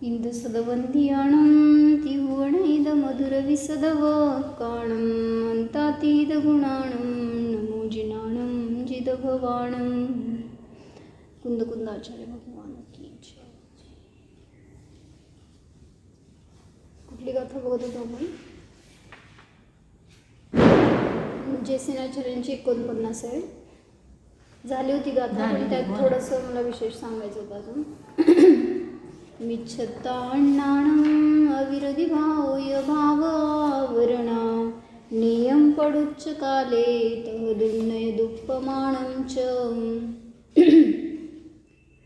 इंदसदवंदियाणं तिहुवणैदमधुरविसदव काणं अन्तातीदगुणाणं नमो जिनाणं जिदभवाणं. कुंदकुंदाचार्य भगवान की जय. कुठली गाथा बघत होतो आपण? जयसेनाचार्यांची 49 आहे. झाली होती गाथा, पण त्यात थोडंसं मला विशेष सांगायचं होतं अजून. मिच्छताण्णाणं अविरधि भावोय भावावरणा नियम पडुच्च काले तह दुर्नय दुःपमाणं च.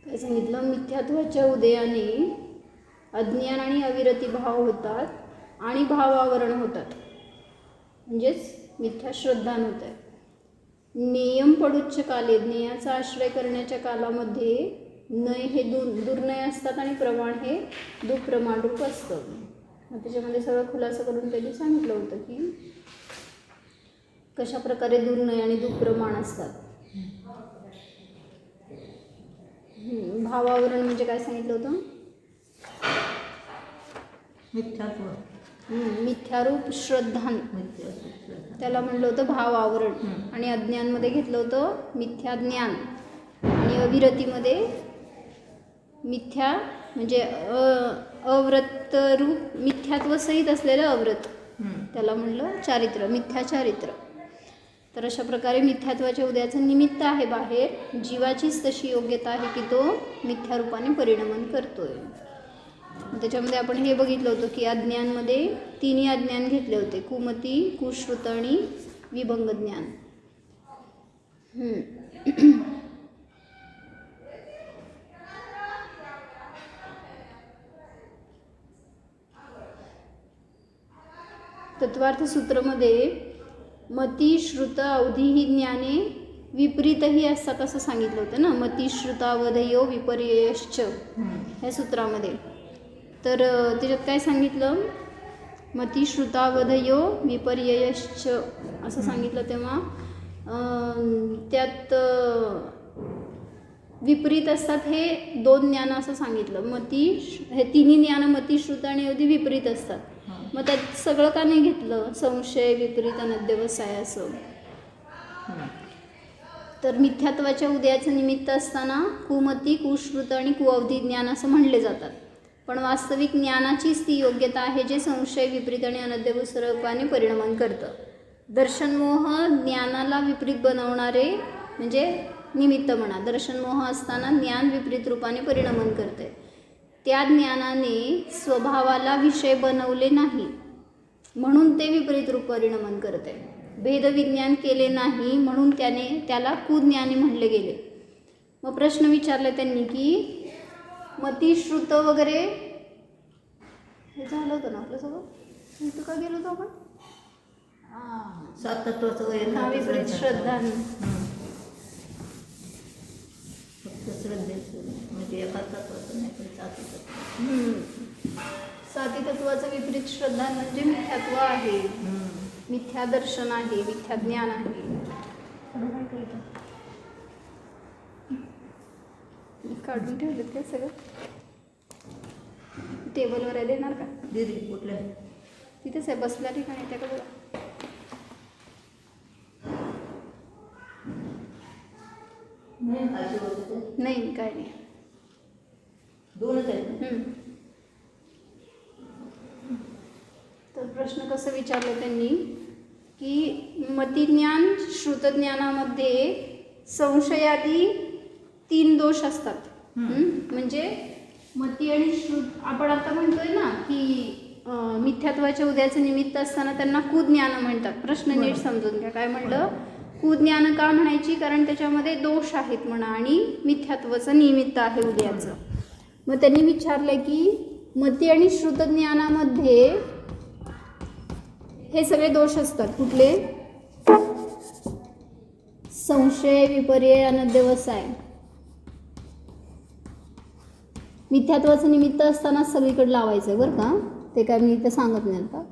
काय सांगितलं? मिथ्यात्वाच्या उदयाने अज्ञान आणि अविरती भाव होतात आणि भावावरण होतात, म्हणजेच मिथ्या श्रद्धान होत आहे. नियम पडुच्च काले, ज्ञेयाचा आश्रय करण्याच्या कालामध्ये नय हे दुर्नय असतात आणि प्रमाण हे दुःप्रमाण रूप असतं. मग त्याच्यामध्ये सगळं खुलासा करून त्यांनी सांगितलं होतं की कशा प्रकारे दुर्नय आणि दुःप्रमाण असतात. भावावरण म्हणजे काय सांगितलं होतं? मिथ्यारूप श्रद्धान, त्याला म्हणलं होतं भाव आवरण. आणि अज्ञानमध्ये घेतलं होतं मिथ्या ज्ञान. आणि अविरतीमध्ये मिथ्या म्हणजे अव्रत रूप मिथ्यात्व सहित असलेलं अव्रत, त्याला म्हणलं चारित्र, मिथ्या चारित्र. तर अशा प्रकारे मिथ्यात्वाच्या उदयाचं निमित्त आहे बाहेर. जीवाचीच तशी योग्यता आहे की तो मिथ्यारूपाने परिणमन करतोय. त्याच्यामध्ये आपण हे बघितलं होतं की अज्ञानमध्ये तिन्ही अज्ञान घेतले होते: कुमती, कुश्रुत आणि विभंग ज्ञान. तत्वार्थ सूत्रामध्ये मती, श्रुत, अवधी ही ज्ञाने विपरीतही असतात असं सांगितलं होतं ना. मती, श्रुतावधयो विपर्ययश्च ह्या सूत्रामध्ये. तर त्याच्यात काय सांगितलं? मती, श्रुतावधयो विपर्ययश्च असं सांगितलं. तेव्हा त्यात विपरीत असतात हे दोन ज्ञान असं सांगितलं. मती, हे तिन्ही ज्ञान मती, श्रुत आणि अवधी विपरीत असतात. मग त्यात सगळं का नाही घेतलं? संशय, विपरीत, अनध्यवसाय असं. तर मिथ्यात्वाच्या उदयाचं निमित्त असताना कुमती, कुश्रुत आणि कुअवधी ज्ञान असं म्हणले जातात. पण वास्तविक ज्ञानाचीच ती योग्यता आहे जे संशय, विपरीत आणि अनध्यवसाय रूपाने परिणमन करतं. दर्शनमोह ज्ञानाला विपरीत बनवणारे म्हणजे निमित्त म्हणा. दर्शनमोह असताना ज्ञान विपरीत रूपाने परिणमन करते. त्या ज्ञानाने स्वभावाला विषय बनवले नाही म्हणून ते विपरीत रूप परिणमन करते. भेदविज्ञान केले नाही म्हणून त्याला कुज्ञानी म्हणले गेले. मग प्रश्न विचारले त्यांनी की मती, श्रुत वगैरे हे झालं होतं ना आपलं सगळं. इथं का गेलो होतो आपण? विपरीत श्रद्धा. साती तत्वाचं विपरीत श्रद्धा म्हणजे मिथ्यात्व आहे, मिथ्या दर्शन आहे, मिथ्या ज्ञान आहे. काढून ठेवलेत काय सगळं? टेबलवर आहे, देणार का? कुठल्या? तिथेच आहे, बसल्या ठिकाणी. त्या का बघा. नाही, काय नाही, दोनच आहेत. तर प्रश्न कसं विचारलं त्यांनी की मतिज्ञान, श्रुतज्ञानामध्ये संशयादी 3 दोष असतात. म्हणजे मती आणि श्रुत, आपण आता म्हणतोय ना की मिथ्यात्वाच्या उदयाचं निमित्त असताना त्यांना कुज्ञान म्हणतात. प्रश्न नीट समजून घ्या. काय म्हणलं? कुज्ञान का म्हणायची? कारण त्याच्यामध्ये दोष आहेत म्हणा आणि मिथ्यात्वाचं निमित्त आहे उदयाचं. मग त्यांनी विचारलं की मती आणि श्रुतज्ञानामध्ये हे सगळे दोष असतात. कुठले? संशय, विपर्यय, अनध्यवसाय. मिथ्यात्वाचं निमित्त असताना सगळीकडे लावायचं आहे बरं का. ते काय मी इथं सांगत नाही आता.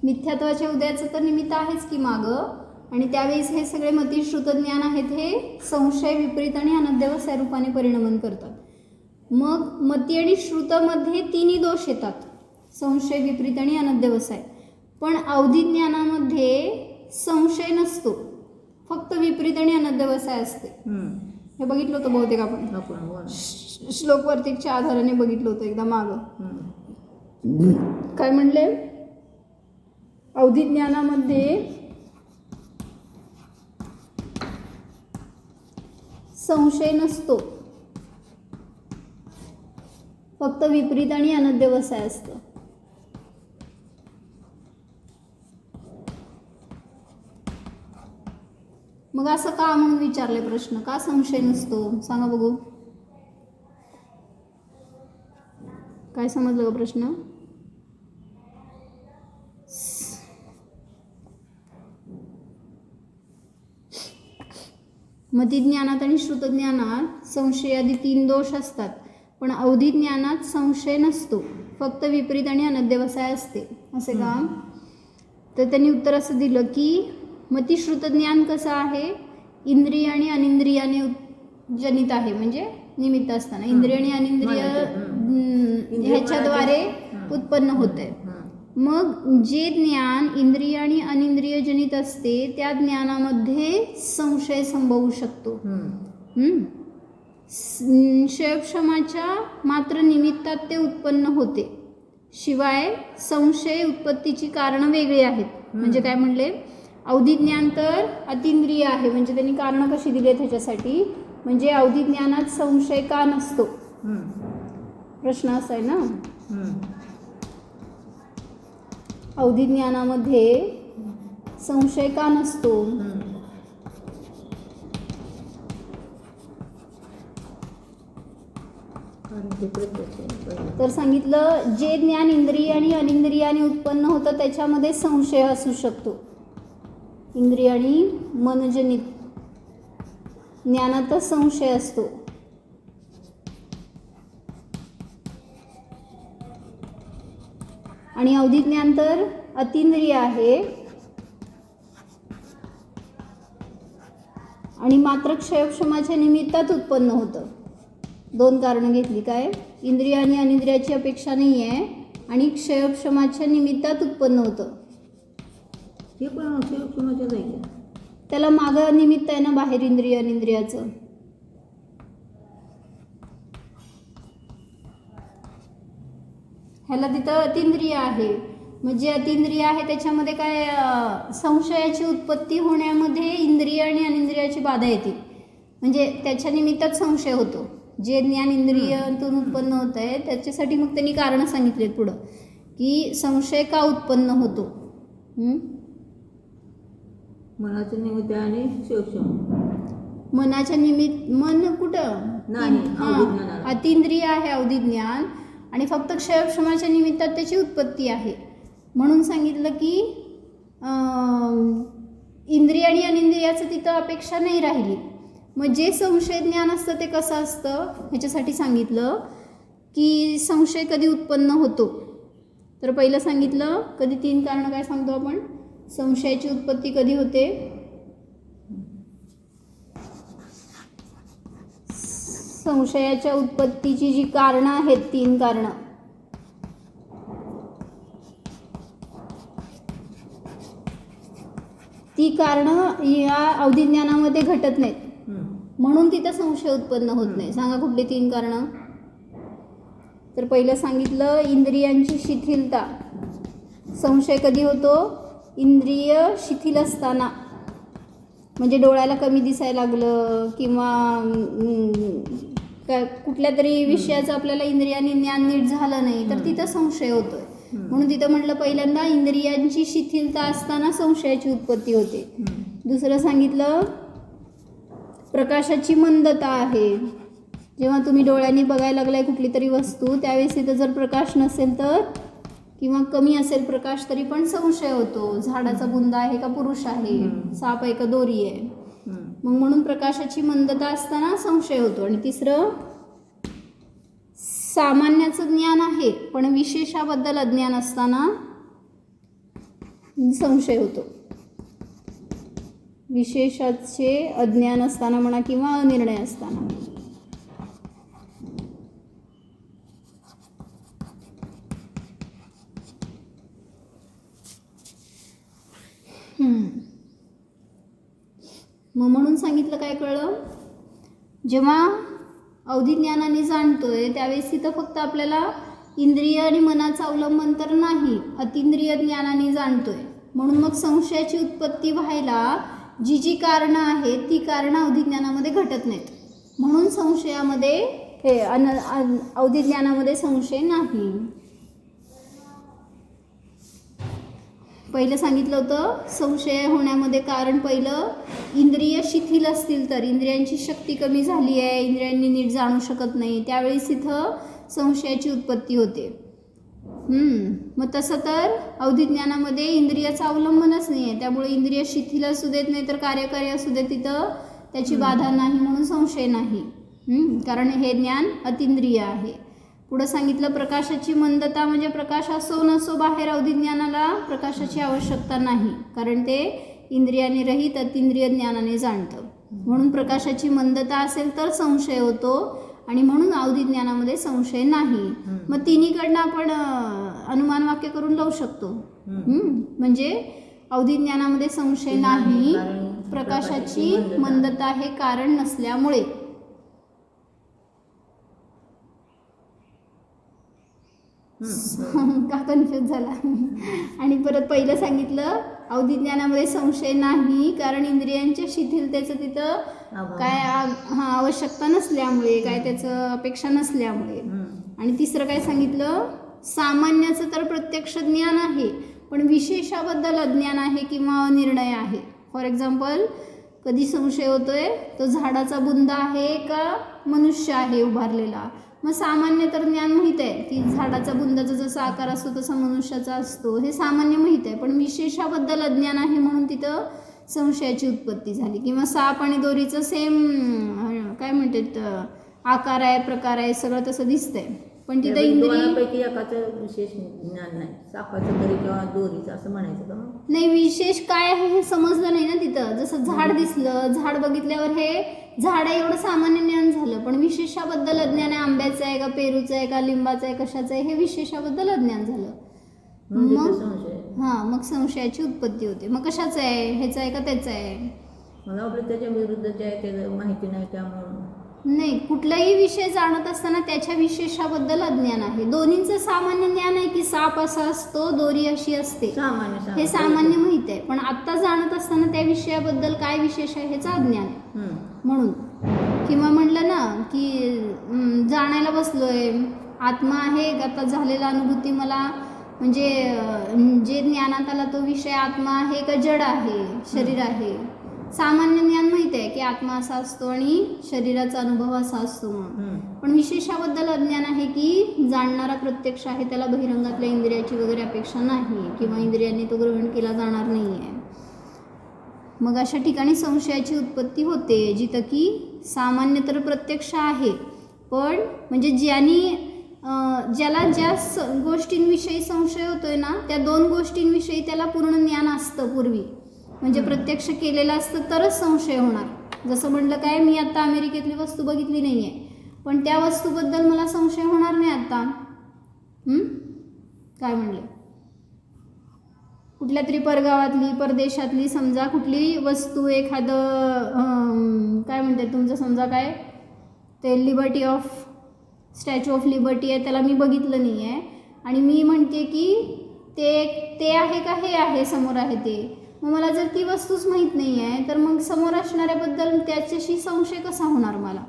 मिथ्यात्वाच्या उदयाचं तर निमित्त आहेच की मागं. आणि त्यावेळेस हे सगळे मती, श्रुतज्ञान आहेत हे संशय, विपरीत आणि अनध्यवसाय रूपाने परिणमन करतात. मग मती आणि श्रुतमध्ये तिन्ही दोष येतात, संशय, विपरीत आणि अनध्यवसाय. पण अवधी ज्ञानामध्ये संशय नसतो, फक्त विपरीत आणि अनध्यवसाय असते. हे बघितलं होतं बहुतेक आपण श्लोकवर्तिकच्या आधाराने बघितलं होतं एकदा मागं. काय म्हणले? अवधी ज्ञानामध्ये संशय नसतो, फक्त विपरीत आणि अनध्यवसाय असतं. मग असं का म्हणून विचारले प्रश्न, का संशय नसतो? सांगा बघू, काय समजलं का प्रश्न? मती ज्ञानात आणि श्रुतज्ञानात संशयादी 3 दोष असतात, पण अवधी ज्ञानात संशय नसतो, फक्त विपरीत आणि अनध्यवसाय असते. असे का? तर त्यांनी उत्तर असं दिलं की मती श्रुतज्ञान कसं आहे, इंद्रिय आणि अनिंद्रियाने जनित आहे, म्हणजे निमित्त असताना इंद्रिय आणि अनिंद्रिय ह्याच्याद्वारे उत्पन्न होते. मग जे ज्ञान इंद्रिय आणि अनिंद्रिय जनित असते त्या ज्ञानामध्ये संशय संभवू शकतो. क्षयक्षमाच्या मात्र निमित्तात ते उत्पन्न होते. शिवाय संशय उत्पत्तीची कारणं वेगळी आहेत. म्हणजे काय म्हणले? अवधी ज्ञान तर अतिंद्रिय आहे, म्हणजे त्यांनी कारणं कशी दिली आहेत ह्याच्यासाठी, म्हणजे अवधी ज्ञानात संशय का नसतो, प्रश्न असा आहे ना. अवधी ज्ञानामध्ये संशय का नसतो? तर सांगितलं, जे ज्ञान इंद्रिय आणि अनिंद्रियाने उत्पन्न होतं त्याच्यामध्ये संशय असू शकतो. इंद्रिय आणि मनजनित ज्ञानातच संशय असतो. आणि अवधी ज्ञान तर अतिंद्रिय आहे आणि मात्र क्षयक्षमाच्या निमित्तात उत्पन्न होतं. 2 कारणं घेतली. काय? इंद्रिय आणि अनिंद्रियाची अपेक्षा नाही आहे आणि क्षयक्षमाच्या निमित्तात उत्पन्न होतं. हे पण क्षयक्षमाच्या जाईल, त्याला मागं निमित्त आहे ना बाहेर इंद्रिय अनिंद्रियाचं. ह्याला तिथं अतिंद्रिय आहे. म्हणजे अतिंद्रिय आहे त्याच्यामध्ये काय, संशयाची उत्पत्ती होण्यामध्ये इंद्रिय आणि अनिंद्रियाची बाधा येते, म्हणजे त्याच्या निमित्तात संशय होतो. जे ज्ञान इंद्रियातून उत्पन्न होत आहे त्याच्यासाठी मग त्यांनी कारणं सांगितलेत पुढं की संशय का उत्पन्न होतो. मनाच्या निमित्त आणि क्षयक्षम. मनाच्या निमित्त, मन कुठं नाही, अतिंद्रिय आहे अवधी ज्ञान, आणि फक्त क्षयक्षमाच्या निमित्तात त्याची उत्पत्ती आहे. म्हणून सांगितलं की इंद्रिय आणि अनिंद्रियाचं तिथं अपेक्षा नाही राहिली. मग जे संशय ज्ञान असतं ते कसं असतं ह्याच्यासाठी सांगितलं की संशय कधी उत्पन्न होतो. तर पहिलं सांगितलं कधी 3 कारणं काय सांगतो आपण, संशयाची उत्पत्ती कधी होते, संशयाच्या उत्पत्तीची जी कारणं आहेत 3 कारणं, ती कारणं या अवधी ज्ञानामध्ये घटत नाहीत, म्हणून तिथं संशय उत्पन्न होत नाही. सांगा कुठली 3 कारणं. तर पहिलं सांगितलं इंद्रियांची शिथिलता. संशय कधी होतो, इंद्रिय शिथिल असताना, म्हणजे डोळ्याला कमी दिसायला लागलं किंवा कुठल्या तरी विषयाचं आपल्याला इंद्रियाने ज्ञान नीट झालं नाही तर तिथं संशय होतोय. म्हणून तिथं म्हटलं पहिल्यांदा इंद्रियांची शिथिलता असताना संशयाची उत्पत्ती होते. दुसरं सांगितलं प्रकाशाची मंदता आहे. जेव्हा तुम्ही डोळ्यांनी बघायला लागलाय कुठली तरी वस्तू, त्यावेळेस तिथं जर प्रकाश नसेल तर किंवा कमी असेल प्रकाश तरी पण संशय होतो. झाडाचा बुंदा आहे का पुरुष आहे, साप आहे का दोरी आहे. मग म्हणून प्रकाशाची मंदता असताना संशय होतो. आणि तिसरं सामान्याचं ज्ञान आहे पण विशेषाबद्दल अज्ञान असताना संशय होतो. विशेषाचे अज्ञान असताना म्हणा किंवा अनिर्णय असताना. मग म्हणून सांगितलं काय कळलं, जेव्हा अवधी ज्ञानाने जाणतोय त्यावेळेस तिथं फक्त आपल्याला इंद्रिय आणि मनाचं अवलंबन तर नाही, अतिंद्रिय ज्ञानाने जाणतोय. म्हणून मग संशयाची उत्पत्ती व्हायला जी जी कारणं आहेत ती कारणं अवधी ज्ञानामध्ये घटत नाहीत. म्हणून संशयामध्ये हे अवधी ज्ञानामध्ये संशय नाही. पहिलं सांगितलं होतं संशय होण्यामध्ये कारण पहिलं इंद्रिय शिथिल असतील तर, इंद्रियांची शक्ती कमी झाली आहे, इंद्रियांनी नीट जाणू शकत नाही, त्यावेळेस इथं संशयाची उत्पत्ती होते. मग तसं तर अवधी ज्ञानामध्ये इंद्रियाचं अवलंबनच नाही आहे, त्यामुळे इंद्रिय शिथिल असू देत नाही तर कार्यकारी असू देत, तिथं त्याची बाधा नाही, म्हणून संशय नाही. कारण हे ज्ञान अतिंद्रिय आहे. पुढं सांगितलं प्रकाशाची मंदता म्हणजे प्रकाश असो नसो बाहेर अवधी ज्ञानाला प्रकाशाची आवश्यकता नाही, कारण ते इंद्रियाने रहित अतिंद्रिय ज्ञानाने जाणतं. म्हणून प्रकाशाची मंदता असेल तर संशय होतो आणि म्हणून अवधी ज्ञानामध्ये संशय नाही. मग तिन्हीकडनं आपण अनुमान वाक्य करून लावू शकतो. म्हणजे अवधी ज्ञानामध्ये संशय नाही, प्रकाशाची मंदता हे कारण नसल्यामुळे. का कन्फ्यूज झाला. आणि परत पहिलं सांगितलं अवधी ज्ञानामध्ये संशय नाही कारण इंद्रियांच्या शिथिलतेचं तिथं काय आवश्यकता नसल्यामुळे, काय त्याचं अपेक्षा नसल्यामुळे. आणि तिसरं काय सांगितलं, सामान्याचं तर प्रत्यक्ष ज्ञान आहे पण विशेषाबद्दल अज्ञान आहे किंवा अनिर्णय आहे. फॉर एक्झाम्पल कधी संशय होतोय तो झाडाचा बुंदा आहे का मनुष्य आहे उभारलेला. मग सामान्य तर ज्ञान माहीत आहे की झाडाचा बुंदाचा जसा आकार असतो तसा मनुष्याचा असतो, हे सामान्य माहीत आहे, पण विशेषाबद्दल अज्ञान आहे म्हणून तिथं संशयाची उत्पत्ती झाली. किंवा साप आणि दोरीचं सेम काय म्हणतात आकार आहे, प्रकार आहे, सगळं तसं दिसतंय, पण तिथं इंद्रियापैकी एकाचं विशेष ज्ञान नाही, सापाचं तरी किंवा दोरीचं असं म्हणायचं का? नाही, विशेष काय आहे हे समजलं नाही ना तिथं. जसं झाड दिसलं, झाड बघितल्यावर हे झाड आहे एवढं सामान्य ज्ञान झालं, पण विशेषाबद्दल अज्ञान आहे, आंब्याचं आहे का पेरूचं आहे का लिंबाचं आहे कशाचं आहे हे विशेषाबद्दल अज्ञान झालं. मग संशयाची उत्पत्ती होते. मग कशाचं आहे, ह्याचं आहे का त्याचं आहे. मला वाटलं त्याच्या विरुद्धचे आहे, त्याचं माहिती नाही त्यामुळं नाही, कुठलाही विषय जाणत असताना त्याच्या विशेषाबद्दल अज्ञान आहे. दोन्हींचं सामान्य ज्ञान आहे की साप असा असतो, दोरी अशी असते, हे सामान्य माहित आहे, पण आत्ता जाणत असताना त्या विषयाबद्दल काय विशेष आहे ह्याचं अज्ञान आहे. म्हणून किंवा म्हणलं ना की जाणायला बसलोय, आत्मा आहे, आता झालेला अनुभूती मला म्हणजे जे ज्ञानात आला तो विषय आत्मा आहे का जड आहे, शरीर आहे. सामान्य ज्ञान माहिती आहे की आत्मा असा असतो आणि शरीराचा अनुभव असा असतो म्हणून, पण विशेषाबद्दल अज्ञान आहे की जाणणारा प्रत्यक्ष आहे, त्याला बहिरंगातल्या इंद्रियाची वगैरे अपेक्षा नाही किंवा इंद्रियांनी तो ग्रहण केला जाणार नाही आहे. मग अशा ठिकाणी संशयाची उत्पत्ती होते जिथं की सामान्य तर प्रत्यक्ष आहे, पण म्हणजे ज्याला ज्या गोष्टींविषयी संशय होतोय ना त्या दोन गोष्टींविषयी त्याला पूर्ण ज्ञान असतं पूर्वी, म्हणजे प्रत्यक्ष केलेलं असतं तरच संशय होणार. जसं म्हटलं काय, मी आता अमेरिकेतली वस्तू बघितली नाही आहे पण त्या वस्तूबद्दल मला संशय होणार नाही आता. काय म्हणले, कुठल्या तरी परगावातली परदेशातली समजा कुठली वस्तू, एखादं काय म्हणतात तुमचं समजा काय ते liberty of statue of liberty आहे, त्याला मी बघितलं नाही आहे आणि मी म्हणते की ते आहे का हे आहे समोर आहे ते, मग मला जर ती वस्तूच माहीत नाही आहे तर मग समोर असणाऱ्याबद्दल त्याच्याशी संशय कसा होणार मला.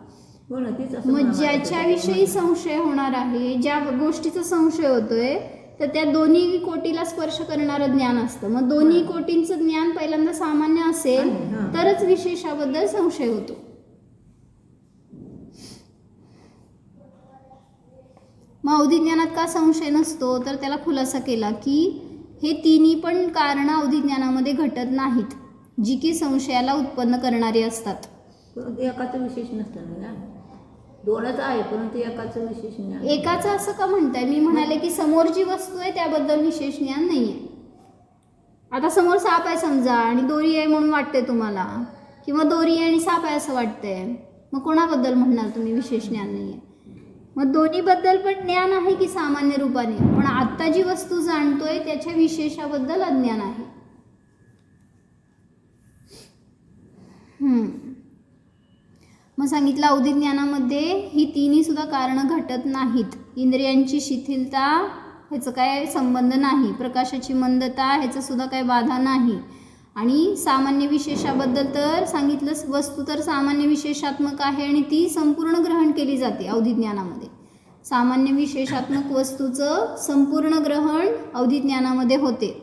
मग ज्याच्याविषयी संशय होणार आहे, ज्या गोष्टीचा संशय होतोय तर त्या दोन्ही कोटीला स्पर्श करणारं ज्ञान असतं. मग दोन्ही कोटींचं ज्ञान पहिल्यांदा सामान्य असेल तरच विशेषाबद्दल संशय होतो. मग अवधी ज्ञानात का संशय नसतो तर त्याला खुलासा केला की हे तिन्ही पण कारणं अवधी ज्ञानामध्ये घटत नाहीत, जी की संशयाला उत्पन्न करणारी असतात. एकाचं विशेष नसतं ना, दोनच आहे परंतु एकाचं विशेष ज्ञान. एकाचं असं का म्हणताय, मी म्हणाले की समोर जी वस्तू आहे त्याबद्दल विशेष ज्ञान नाही आहे. आता समोर साप आहे समजा आणि दोरी आहे म्हणून वाटते तुम्हाला, किंवा दोरी आहे आणि साप आहे असं वाटतंय, मग कोणाबद्दल म्हणणार तुम्ही विशेष ज्ञान नाही आहे. मग दोन्हीबद्दल पण ज्ञान आहे की सामान्य रूपाने, पण आत्ता जी वस्तू जाणतोय त्याच्या विशेषाबद्दल अज्ञान आहे. मग सांगितलं अवधी ज्ञानामध्ये ही तिन्ही सुद्धा कारणं घटत नाहीत. इंद्रियांची शिथिलता ह्याचं काय संबंध नाही, प्रकाशाची मंदता ह्याचं सुद्धा काही बाधा नाही. आणि सामान्य विशेषाबद्दल तर सांगितलं वस्तू तर सामान्य विशेषात्मक आहे आणि ती संपूर्ण ग्रहण केली जाते अवधी ज्ञानामध्ये. सामान्य विशेषात्मक वस्तूचं संपूर्ण ग्रहण अवधी ज्ञानामध्ये होते.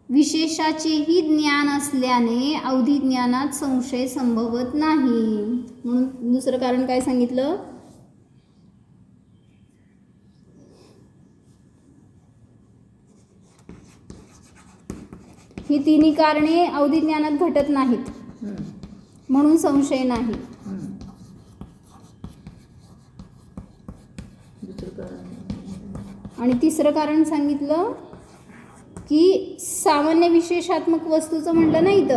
विशेषाचेही ज्ञान असल्याने अवधी ज्ञानात संशय संभवत नाही. म्हणून दुसरं कारण काय सांगितलं, ही तिन्ही कारणे अवधी ज्ञानात घटत नाहीत म्हणून संशय नाही. आणि तिसरं कारण सांगितलं की सामान्य विशेषात्मक वस्तूचं म्हटलं नाही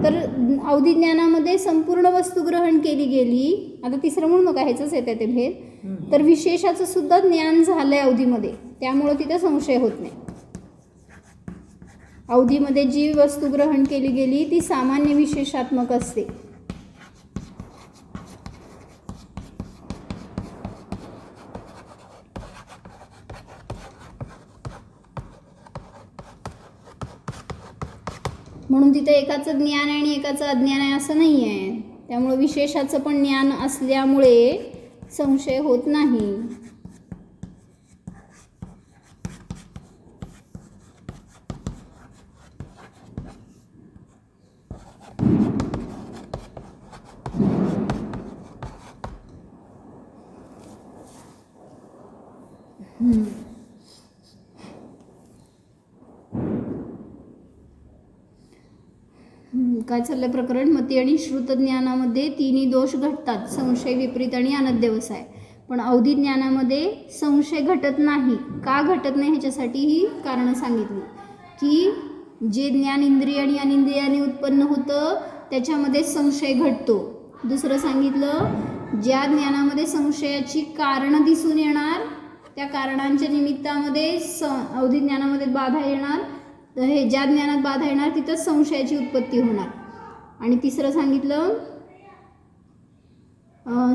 तर अवधी ज्ञानामध्ये संपूर्ण वस्तू ग्रहण केली गेली. आता तिसरं म्हणू नका, ह्याचंच येतं ते भेद. तर विशेषाचं सुद्धा ज्ञान झालंय अवधीमध्ये, त्यामुळं तिथे संशय होत नाही. अवधीमध्ये जी वस्तू ग्रहण केली गेली ती सामान्य विशेषात्मक असते. म्हणून तिथे एकाचं ज्ञान आहे आणि एकाचं अज्ञान आहे असं नाही आहे. त्यामुळे विशेषाचं पण ज्ञान असल्यामुळे संशय होत नाही. काय चाललंय प्रकरण, मती आणि श्रुत ज्ञानामध्ये तिन्ही दोष घटतात, संशय, विपरीत आणि अनध्यवसाय. पण अवधी ज्ञानामध्ये संशय घटत नाही. का घटत नाही ह्याच्यासाठी ही कारणं सांगितली की जे ज्ञान इंद्रिय आणि अनिंद्रियाने उत्पन्न होतं त्याच्यामध्ये संशय घटतो. दुसरं सांगितलं ज्या ज्ञानामध्ये संशयाची कारणं दिसून येणार त्या कारणांच्या निमित्तामध्ये अवधी ज्ञानामध्ये बाधा येणार. हे ज्या ज्ञानात बाधा येणार तिथं संशयाची उत्पत्ती होणार. आणि तिसरं सांगितलं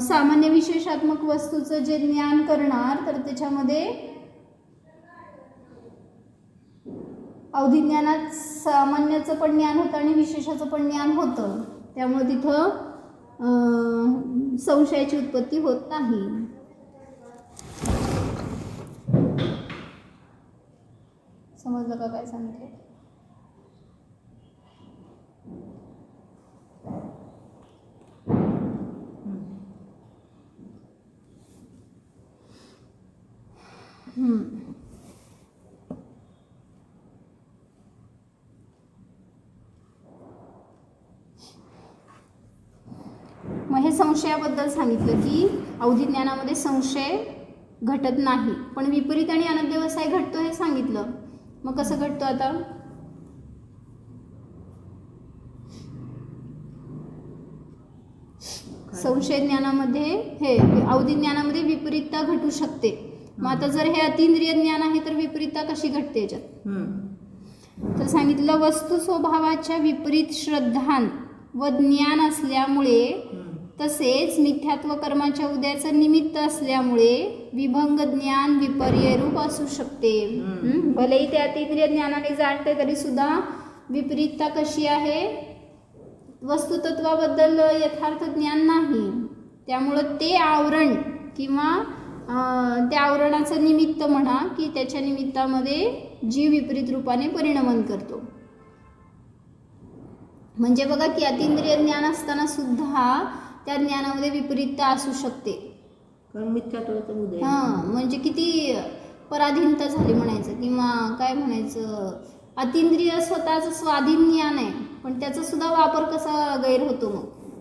सामान्य विशेषात्मक वस्तूचं जे ज्ञान करणार तर त्याच्यामध्ये अवधी ज्ञानात सामान्याचं पण ज्ञान होतं आणि विशेषाचं पण ज्ञान होतं. त्यामुळे तिथं संशयाची उत्पत्ती होत नाही. समजलं का काय सांगितलं? मग हे संशयाबद्दल सांगितलं की अवधी ज्ञानामध्ये संशय घटत नाही पण विपरीत आणि अनध्यवसाय घटतो हे सांगितलं. मग कसं घटतो आता? संशय ज्ञानामध्ये हे अवधी ज्ञानामध्ये विपरीतता घटू शकते. मग आता जर हे अतिंद्रिय ज्ञान आहे तर विपरीतता कशी घटते याच्यात? तर सांगितलं वस्तू स्वभावाच्या विपरीत श्रद्धान व ज्ञान असल्यामुळे तसेच मिथ्यात्व कर्माच्या उद्याचं निमित्त असल्यामुळे विभंग ज्ञान विपर्य रूप असू शकते. भलेही ते अतिंद्रिय ज्ञानाने जाणते तरी सुद्धा विपरीतता कशी आहे? वस्तुतत्वाबद्दल यथार्थ ज्ञान नाही, त्यामुळं ते आवरण किंवा त्या आवरणाचं निमित्त म्हणा की त्याच्या निमित्तामध्ये जीव विपरीत रूपाने परिणमन करतो. म्हणजे बघा की अतिंद्रिय ज्ञान असताना सुद्धा त्या ज्ञानामध्ये विपरीतता असू शकते. म्हणजे किती पराधीनता झाली म्हणायचं किंवा काय म्हणायचं, अतिंद्रिय स्वतःचं स्वाधीन ज्ञान आहे पण त्याचा सुद्धा वापर कसा गैर होतो.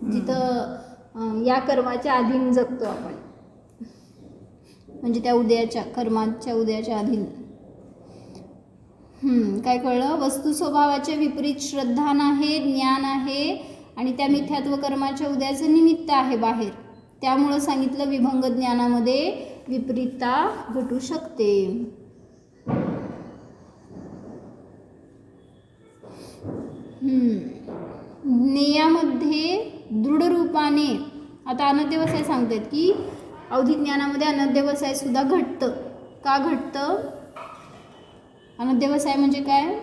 मग जिथं या कर्माच्या अधीन जगतो आपण, म्हणजे त्या उद्याच्या कर्माच्या उद्याच्या अधीन. काय कळलं? वस्तू स्वभावाच्या विपरीत श्रद्धान आहे, ज्ञान आहे आणि त्या मिथ्यात्व कर्माच्या उद्याचं निमित्त आहे बाहेर. त्यामुळं सांगितलं विभंग ज्ञानामध्ये विपरीतता घटू शकते. ज्ञेयामध्ये दृढ रूपाने, आता अनध्यवसाय सांगतात की अवधी ज्ञानामध्ये अनध्यवसाय सुद्धा घटतं. का घटतं? अनध्यवसाय म्हणजे काय?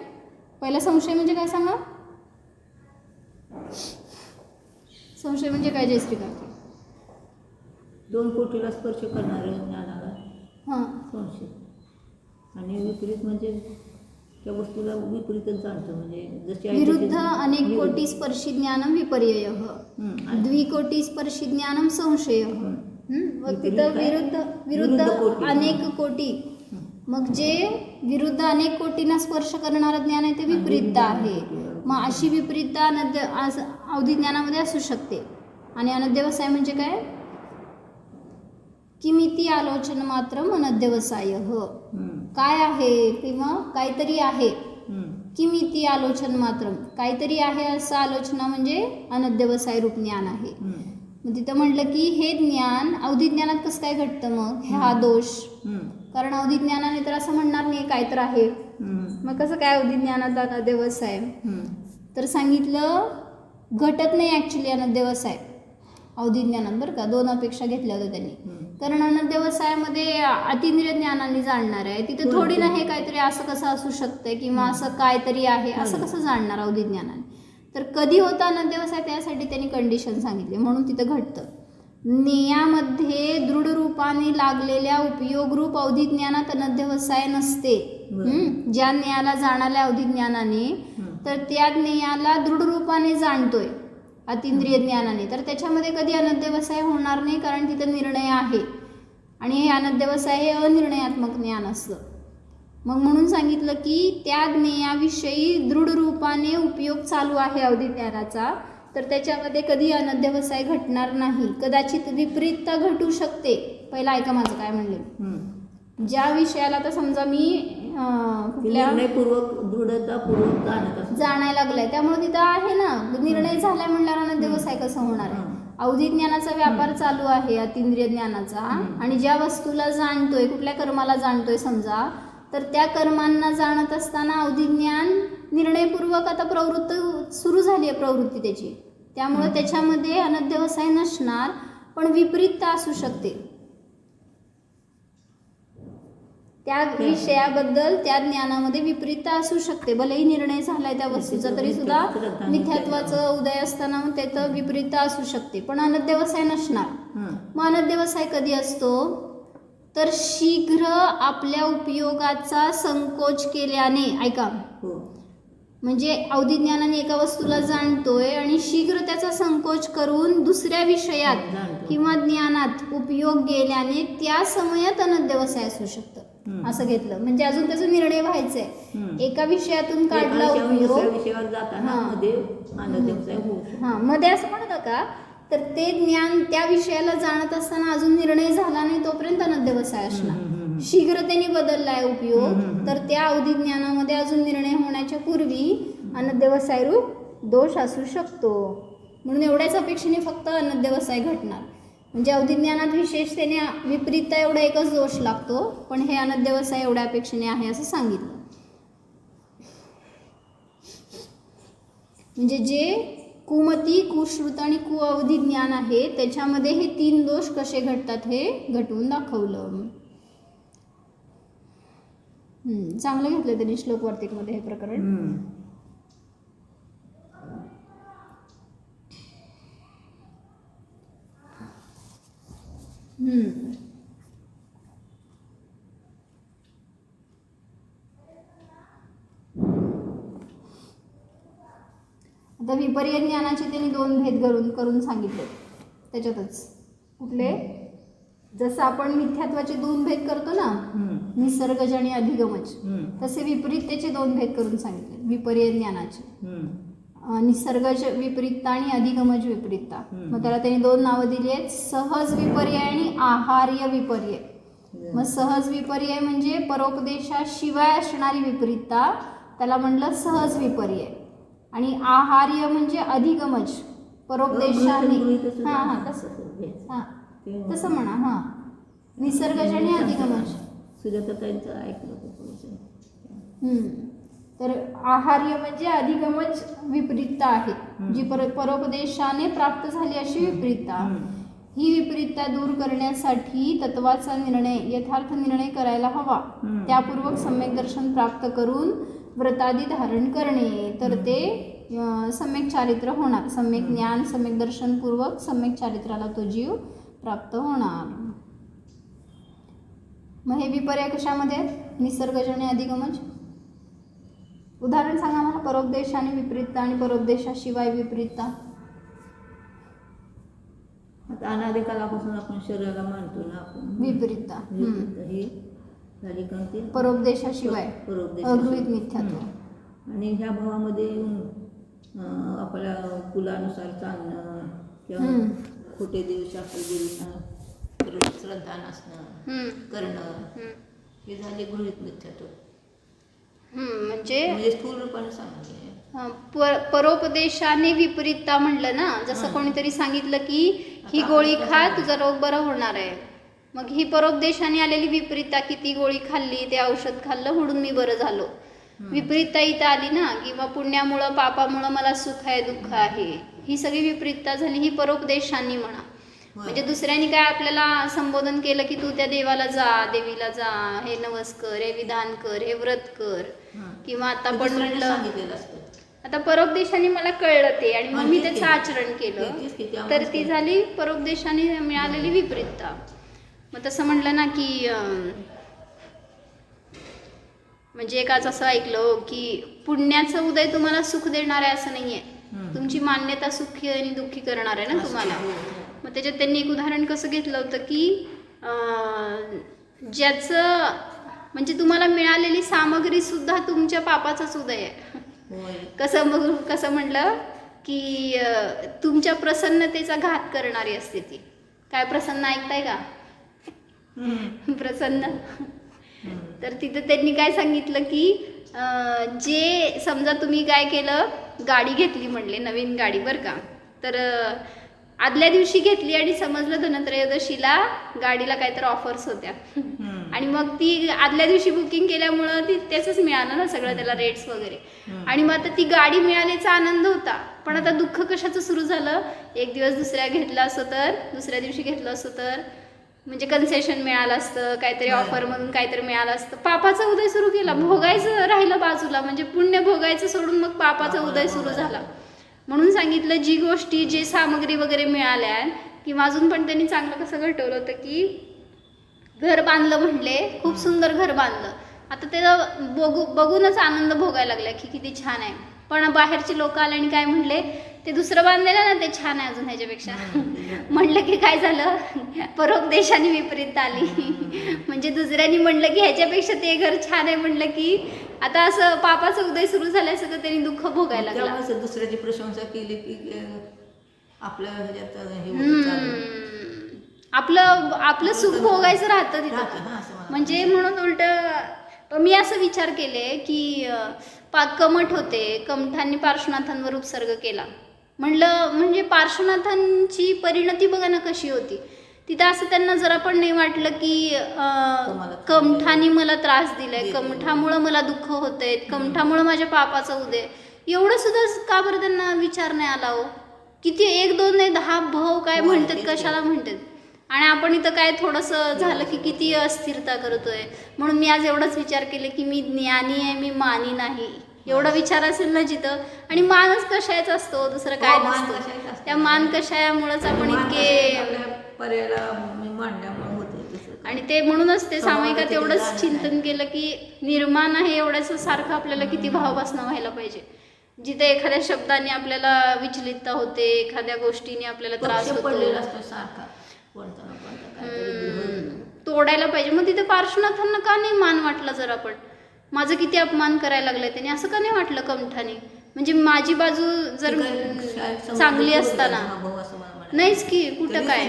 पहिला संशय म्हणजे काय सांगा? संशय म्हणजे काय जयश्री काकी? 2 कोटीला स्पर्श करणारे ज्ञानाला हां, संशय. आणि विपरीत म्हणजे त्या वस्तूला विपरीतच जाणतं, म्हणजे जशी आहे विरुद्ध तशी अनेक विरुद्ध. कोटी स्पर्शी ज्ञानम विपर्यय, आणि द्विकोटी स्पर्शी ज्ञानम संशय. मग विपरीत तिथं काय? विरुद्ध विरुद्ध विरुद्ध कोटी. अनेक कोटी. मग जे विरुद्ध अनेक कोटींना स्पर्श करणारं ज्ञान आहे ते विपरीत आहे. मग अशी विपरीतता अवधी ज्ञानामध्ये असू शकते. आणि अनध्यवसाय म्हणजे काय? किमिती आलोचन मात्र अनध्यवसाय. काय आहे किंवा काहीतरी आहे, किमिती आलोचन मात्र काहीतरी आहे असं आलोचना म्हणजे अनध्यवसाय रूप ज्ञान आहे. मग तिथं म्हटलं की हे ज्ञान अवधी ज्ञानात कसं काय घडतं? मग हा दोष, कारण अवधी ज्ञानाने तर असं म्हणणार नाही काय तर आहे. मग कसं काय अवधी ज्ञानात अनध्यवसाय? तर सांगितलं घटत नाही ॲक्च्युली अनध्यवसाय अवधी ज्ञानात, बरं का. 2 अपेक्षा घेतल्या होत्या त्यांनी. कारण अनध्यवसायामध्ये अतिंद्रिय ज्ञानाने जाणणार आहे, तिथे थोडी ना हे काहीतरी असं कसं असू शकतंय किंवा असं काहीतरी आहे असं कसं जाणणार अवधी ज्ञानाने. तर कधी होता अनध्यवसाय त्यासाठी त्यांनी कंडिशन सांगितले, म्हणून तिथं घडतं. ज्ञेयामध्ये दृढ रूपाने लागलेल्या उपयोगरूप अवधी ज्ञानात अनध्यवसाय नसते. ज्या ज्ञेयाला जाणाऱ्या अवधी ज्ञानाने, तर त्या ज्ञेयाला दृढ रूपाने जाणतोय अतिंद्रिय ज्ञानाने, तर त्याच्यामध्ये कधी अनध्यवसाय होणार नाही, कारण तिथं निर्णय आहे. आणि हे अनध्यवसाय हे अनिर्णयात्मक ज्ञान असतं. मग म्हणून सांगितलं की त्या ज्ञेयाविषयी दृढ रूपाने उपयोग चालू आहे अवधी ज्ञानाचा, तर त्याच्यामध्ये कधी अनध्यवसाय घटणार नाही. कदाचित विपरीतता घटू शकते. पहिला ऐका माझं काय म्हणले. ज्या विषयाला आता समजा मी कुठल्या दृढतापूर्वक जाणायला लागलाय, त्यामुळे तिथं आहे ना निर्णय झालाय म्हणल्यावर अनध्यवसाय कसं होणार आहे? अवधी ज्ञानाचा व्यापार चालू आहे अतिंद्रिय ज्ञानाचा, आणि ज्या वस्तूला जाणतोय, कुठल्या कर्माला जाणतोय समजा, तर त्या कर्मांना जाणत असताना अवधी ज्ञान निर्णयपूर्वक आता प्रवृत्त सुरू झाली आहे प्रवृत्ती त्याची, त्यामुळे त्याच्यामध्ये अनध्यवसाय नसणार, पण विपरीतता असू शकते. त्या विषयाबद्दल त्या ज्ञानामध्ये विपरीतता असू शकते. भलेही निर्णय झालाय त्या वस्तूचा, तरी सुद्धा मिथ्यात्वाचं उदय असताना मग त्याचं विपरीतता असू शकते, पण अनध्यवसाय नसणार. मग अनध्यवसाय कधी असतो? तर शीघ्र आपल्या उपयोगाचा संकोच केल्याने. ऐका, म्हणजे अवधी ज्ञानाने एका वस्तूला जाणतोय आणि शीघ्र त्याचा संकोच करून दुसऱ्या विषयात किंवा ज्ञानात उपयोग गेल्याने त्या समयात अनध्यवसाय असू शकतं, असं घेतलं. म्हणजे अजून त्याचा निर्णय व्हायचा आहे, एका विषयातून काढला उपयोग, मध्ये असं म्हणत का, तर ते ज्ञान त्या विषयाला जाणत असताना अजून निर्णय झाला नाही तोपर्यंत अनध्यवसाय असणार. शीघ्र त्यांनी बदललाय उपयोग, तर त्या अवधी ज्ञानामध्ये अजून निर्णय होण्याच्या पूर्वी अनध्यवसाय रूप दोष असू शकतो. म्हणून एवढ्याच अपेक्षेने फक्त अनध्यवसाय घटणार. म्हणजे अवधी ज्ञानात विशेष त्याने विपरीतता एवढा एकच दोष लागतो, पण हे अनध्यवसाय एवढ्या अपेक्षेने आहे असं सांगितलं. म्हणजे जे कुमती, कुश्रुत आणि कुअवधी ज्ञान आहे त्याच्यामध्ये हे 3 दोष कसे घडतात हे घटवून दाखवलं. चांगलं घेतलं त्यांनी श्लोक वार्तिकमध्ये हे प्रकरण. आता विपर्य ज्ञानाचे त्यांनी 2 भेद करून सांगितले त्याच्यातच. कुठले? जसं आपण मिथ्यात्वाचे 2 भेद करतो ना, निसर्गज आणि अधिगमज, तसे विपरीततेचे 2 भेद करून सांगितले विपर्य ज्ञानाचे. निसर्गज विपरीतता आणि अधिगमज विपरीतता. मग त्याला त्यांनी 2 नावं दिली आहेत, सहज विपर्य आणि आहार्य विपर्य. मग सहज विपर्य म्हणजे परोपदेशाशिवाय असणारी विपरीतता, त्याला म्हणलं सहज विपर्य. आणि आहार्य म्हणजे अधिगमज, परोपदेशाने. तसं म्हणा. निसर्गज आणि अधिगमज. तर आहार्य म्हणजे अधिगमच विपरीतता आहे, जी परोपदेशाने प्राप्त झाली अशी विपरीतता. ही विपरीतता दूर करण्यासाठी तत्वाचा निर्णय, यथार्थ निर्णय करायला हवा. त्यापूर्वक सम्यक दर्शन प्राप्त करून व्रतादी धारण करणे, तर ते सम्यक चारित्र होणार. सम्यक ज्ञान, सम्यक दर्शन पूर्वक सम्यक चारित्राला तो जीव प्राप्त होणार. मग हे विपर्य कशामध्ये आहेत? निसर्गजन्य अधिगमच. उदाहरण सांगा मला. परोपदेशाने विपरीतता आणि परोपदेशाशिवाय विपरीतता. आता अनादी कालापासून आपण शरीराला मानतो ना आपण विपरीतता ही झाली कोणती? परोपदेशाशिवाय अगृहीत मिथ्यात्व. आणि ह्या भावामध्ये येऊन आपल्या कुलानुसार चालणं किंवा खोटे देव शास्त्र देव श्रद्धा नसणं करणं हे झाले गृहीत मिथ्यात्व. म्हणजे स्थूल रूपाने सांगितले. परोपदेशाने विपरीतता म्हटलं ना, जसं कोणीतरी सांगितलं की ही गोळी खा तुझा रोग बरा होणार आहे. मग ही परोपदेशाने आलेली विपरीतता की ती गोळी खाल्ली, ते औषध खाल्लं म्हणून मी बरं झालो. विपरीतता इथं आली ना, किंवा पुण्यामुळं पापामुळं मला सुख आहे दुःख आहे, ही सगळी विपरीतता झाली. ही परोपदेशाने म्हणा. म्हणजे दुसऱ्यांनी काय आपल्याला संबोधन केलं की तू त्या देवाला जा, देवीला जा, हे नवस कर, हे विधान कर, हे व्रत कर, किंवा आता पण म्हटलं आता परोपदेशाने मला कळलं ते आणि मग मी त्याचं आचरण केलं, तर ती झाली परोपदेशाने मिळालेली विपरीतता. मग तसं म्हटलं ना की म्हणजे एकाच असं ऐकलं की पुण्याचं उदय तुम्हाला सुख देणार आहे असं नाहीये, तुमची मान्यता सुखी आणि दुःखी करणार आहे ना तुम्हाला. मग त्याच्यात त्यांनी एक उदाहरण कसं घेतलं होतं की ज्याचं म्हणजे तुम्हाला मिळालेली सामग्री सुद्धा तुमच्या पापाचाच उदय आहे. कसं म्हटलं की तुमच्या प्रसन्नतेचा घात करणारी असते ती. काय प्रसन्न ऐकताय का? प्रसन्न. तर तिथं त्यांनी काय सांगितलं की जे समजा तुम्ही काय केलं, गाडी घेतली म्हणले, नवीन गाडी बरं का, तर आदल्या दिवशी घेतली आणि समजलं धनत्रयोदशीला गाडीला काहीतरी ऑफर्स होत्या आणि मग ती आदल्या दिवशी बुकिंग केल्यामुळं ती त्याचंच मिळालं ना सगळं, त्याला रेट्स वगैरे. आणि मग आता ती गाडी मिळाल्याचा आनंद होता, पण आता दुःख कशाचं सुरू झालं, एक दिवस दुसऱ्या घेतला असं तर, दुसऱ्या दिवशी घेतलं असं तर, म्हणजे कन्सेशन मिळालं असतं, काहीतरी ऑफर म्हणून काहीतरी मिळालं असतं. पापाचा उदय सुरू केला, भोगायचं राहिलं बाजूला, म्हणजे पुण्य भोगायचं सोडून मग पापाचा उदय सुरू झाला. म्हणून सांगितलं जी गोष्टी, जे सामग्री वगैरे मिळाल्या, किंवा अजून पण त्यांनी चांगलं कसं घटवलं होतं की घर बांधलं म्हणले, खूप सुंदर घर बांधलं, आता त्याला बघूनच आनंद भोगायला लागला की किती छान आहे. पण बाहेरचे लोक आले आणि काय म्हणले, ते दुसरं बांधलेलं ना ते छान आहे अजून ह्याच्यापेक्षा. म्हणलं की काय झालं, परोपदेशाने विपरीत आली. म्हणजे दुसऱ्यांनी म्हणलं की ह्याच्यापेक्षा ते घर छान आहे, म्हणलं की आता असं पापाचं उदय सुरू झाल्यासारखं त्यांनी दुःख भोगायला लागलं. दुसऱ्याची प्रशंसा केली की आपल्या आपलं सुख भोगायचं राहतं तिथं. म्हणजे म्हणून उलट मी असं विचार केले की कमठ होते, कमठांनी पार्श्वनाथांवर उपसर्ग केला, म्हणलं म्हणजे पार्श्वनाथांची परिणती बघा ना कशी होती. तिथं असं त्यांना जरा पण नाही वाटलं की कमठानी मला त्रास दिलाय, कमठामुळं मला दुःख होतंय, कमठामुळं माझ्या पापाचा उदय, एवढं सुद्धा का बरं त्यांना विचार नाही आला हो. किती 1 2 नाही 10 भाव काय म्हणतात, कशाला म्हणतात. आणि आपण इथं काय थोडंसं झालं की किती अस्थिरता करतोय. म्हणून मी आज एवढाच विचार केले की मी ज्ञानी आहे, मी मानी नाही, एवढा विचार असेल ना जिथं. आणि मानच कशाचा असतो, दुसरं काय नसतं. त्या मान कशामुळेच आपण इतके आणि ते म्हणूनच ते सामूहिकात एवढंच चिंतन केलं की निर्माण आहे एवढ्याच सारखं आपल्याला किती भावभासना व्हायला पाहिजे. जिथे एखाद्या शब्दाने आपल्याला विचलितता होते, एखाद्या गोष्टीने आपल्याला त्रास होतो, तोडायला पाहिजे. मग तिथे पार्श्वनाथांना का नाही मान वाटला जरा पण, माझं किती अपमान करायला लागलाय त्याने, असं का नाही वाटलं कमठाने. म्हणजे माझी बाजू जर चांगली असताना नाहीच की कुठं काय,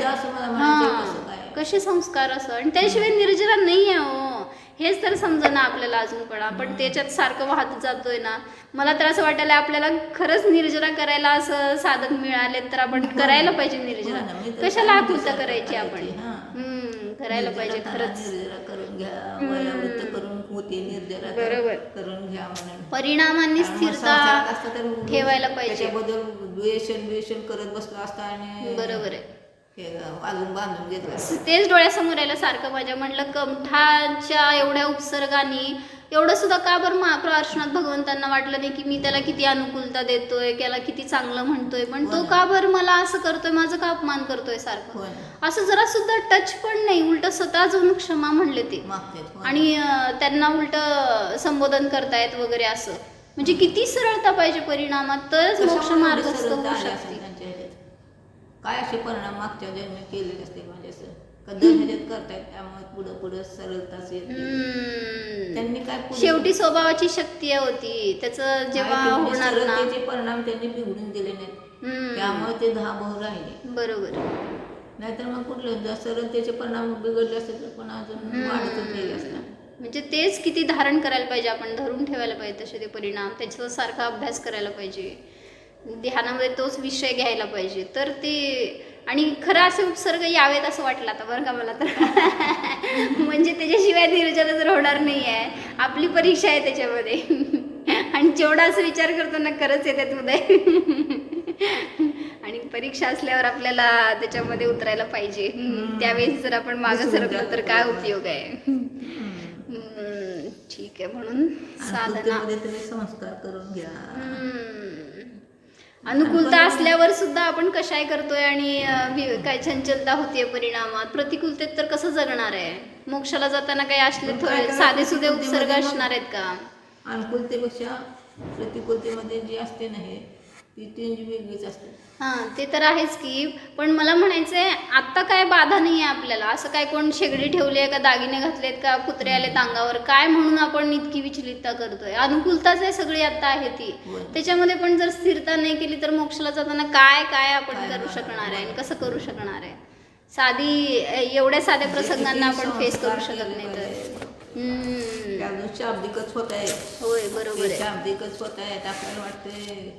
कसे संस्कार असं. आणि त्याशिवाय निर्जरा नाही आहे हो, हेच तर समजा आपल्याला अजून पण. आपण त्याच्यात सारखं वाहत जातोय ना. मला तर असं वाटायला आपल्याला खरंच निर्जरा करायला असं साधन मिळाले तर आपण करायला पाहिजे निर्जरा. कशाला आकुलता करायची आपण, करायला पाहिजे खरंच. करून घ्या, वयावृत्त करून मोठी निर्जरा बरोबर. करून घ्या म्हणून. परिणामांनी कारण मग स्थिरता संसारात असतं तर उगाच ठेवायला पाहिजे. त्याच्याबद्दल द्वेषण करत बसलो असता आणि बरोबर आहे. हे अजून बांधून घेतलं असतं. तेच डोळ्यासमोर यायला सारखं माझ्या. म्हणलं कंठाच्या एवढ्या उपसर्गाने एवढं सुद्धा का बरं महाप्रदर्शनात भगवंतांना वाटलं नाही की मी त्याला किती अनुकूलता देतोय, त्याला किती चांगलं म्हणतोय, पण हो तो ना. का बरं मला असं करतोय, माझं का अपमान करतोय सारखं. हो ना. असं जरा सुद्धा टच पण नाही. उलट स्वतः जाऊन क्षमा म्हणले ते मागतात. हो ना. आणि त्यांना उलट संबोधन करतायत वगैरे. असं म्हणजे किती सरळता पाहिजे परिणामात, तरच मोक्ष कशामुळे एवढी मार्गस्थ सरळता होऊ आली असेल शकते. त्यांच्या ह्याच्यात? काय असे परिणाम मागच्या जन्मी केलेले असते म्हणजे असं कदर ह्याच्यात करतायत, त्यामुळे पुढं सरळताच येते. त्यांनी काय पुढे- शेवटी स्वभावाची शक्ती होती त्याचं जेव्हा काय ते होणार ना. सरळतेचे परिणाम त्यांनी बिघडून दिले नाहीत, त्यामुळे ते 10 भाऊ राहिले. बरोबर. नाहीतर मग कुठलं जर सरळतेचे परिणाम बिघडले असते तर पण अजून वाढतच गेले असतात. म्हणजे तेच किती धारण करायला पाहिजे, आपण धरून ठेवायला पाहिजे तसे ते परिणाम. त्याचा सारखा अभ्यास करायला पाहिजे, ध्यानामध्ये तोच विषय घ्यायला पाहिजे. तर ते आणि खरं असे उपसर्ग यावेत असं वाटलं आता बरं का मला तर. म्हणजे त्याच्याशिवाय निर्जला तर होणार नाही आहे. आपली परीक्षा आहे त्याच्यामध्ये. आणि जेवढा असं विचार करतो ना खरंच येतात उदय. आणि परीक्षा असल्यावर आपल्याला त्याच्यामध्ये उतरायला पाहिजे. त्यावेळेस जर आपण मागं सरकलो तर काय उपयोग आहे. ठीक आहे. म्हणून साधना, तुम्ही संस्कार करून घ्या. अनुकूलता असल्यावर सुद्धा आपण कशाय करतोय आणि काय चंचलता होतीये परिणामात. प्रतिकूलतेत तर कसं जगणार आहे. मोक्षाला जाताना काही असले थोडे साधे सुधे उपसर्ग असणार आहेत का. अनुकूलतेपेक्षा प्रतिकूलतेमध्ये जी असते ना हे ती वेगळीच असते. हां, ते तर आहेच की. पण मला म्हणायचंय आत्ता काय बाधा नाही आहे आपल्याला. असं काय कोण शेगडी ठेवली आहे का, दागिने घातलेत का, कुत्रे आलेत अंगावर, काय म्हणून आपण इतकी विचलितता करतोय. अनुकूलताच आहे सगळी आता आहे ती. त्याच्यामध्ये पण जर स्थिरता नाही केली तर मोक्षाला जाताना काय काय आपण करू शकणार आहे आणि कसं करू शकणार आहे. साधी एवढ्या साध्या प्रसंगांना आपण फेस करू शकत नाही तर. शाब्दिकच होत आहे. होय, बरोबर आहे. शाब्दिकच होत आहेत. आपल्याला वाटतंय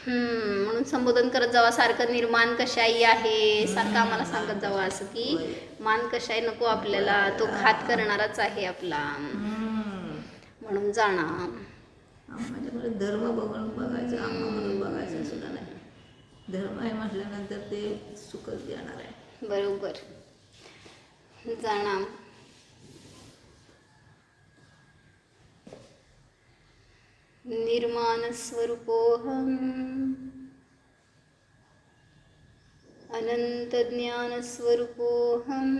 म्हणून संबोधन करत जावा सारखं. निर्माण कशाई आहे सारखं आम्हाला सांगत जावा, असं की मान कशाई नको आपल्याला, तो घात करणाराच आहे आपला. म्हणून जाणा. माझ्याकडे धर्म बघून बघायचं, आम्हा म्हणून बघायचं सुद्धा नाही. धर्म आहे म्हटल्यानंतर ते सुखच देणार आहे. बरोबर. जाणा. निर्माण स्वरूपोऽहम् अनंत ज्ञान स्वरूपोऽहम्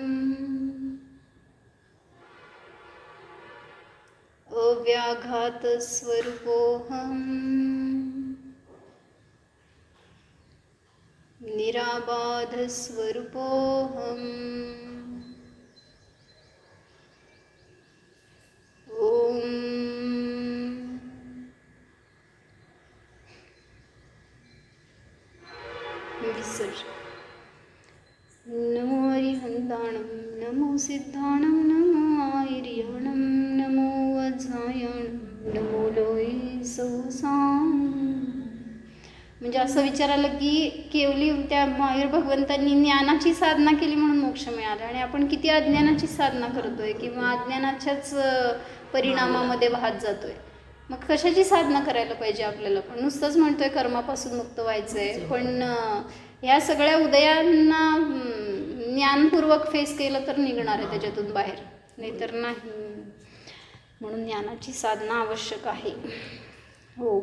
अव्याघात स्वरूपोऽहम् निराबाध स्वरूपोऽहम् नमो अरिहन्ताणं नमो सिद्धाणं नमो आयर्याणं नमो वज्रायणं नमो लोये सौसां. म्हणजे असं विचारायला की केवली त्या मायूर भगवंतांनी ज्ञानाची साधना केली म्हणून मोक्ष मिळाला आणि आपण किती अज्ञानाची साधना करतोय किंवा अज्ञानाच्याच परिणामामध्ये वाहत जातोय. मग कशाची साधना करायला पाहिजे आपल्याला. पण नुसतंच म्हणतोय कर्मापासून मुक्त व्हायचंय, पण ह्या सगळ्या उदयांना ज्ञानपूर्वक फेस केलं तर निघणार आहे त्याच्यातून बाहेर, नाहीतर नाही. म्हणून ज्ञानाची साधना आवश्यक आहे. हो.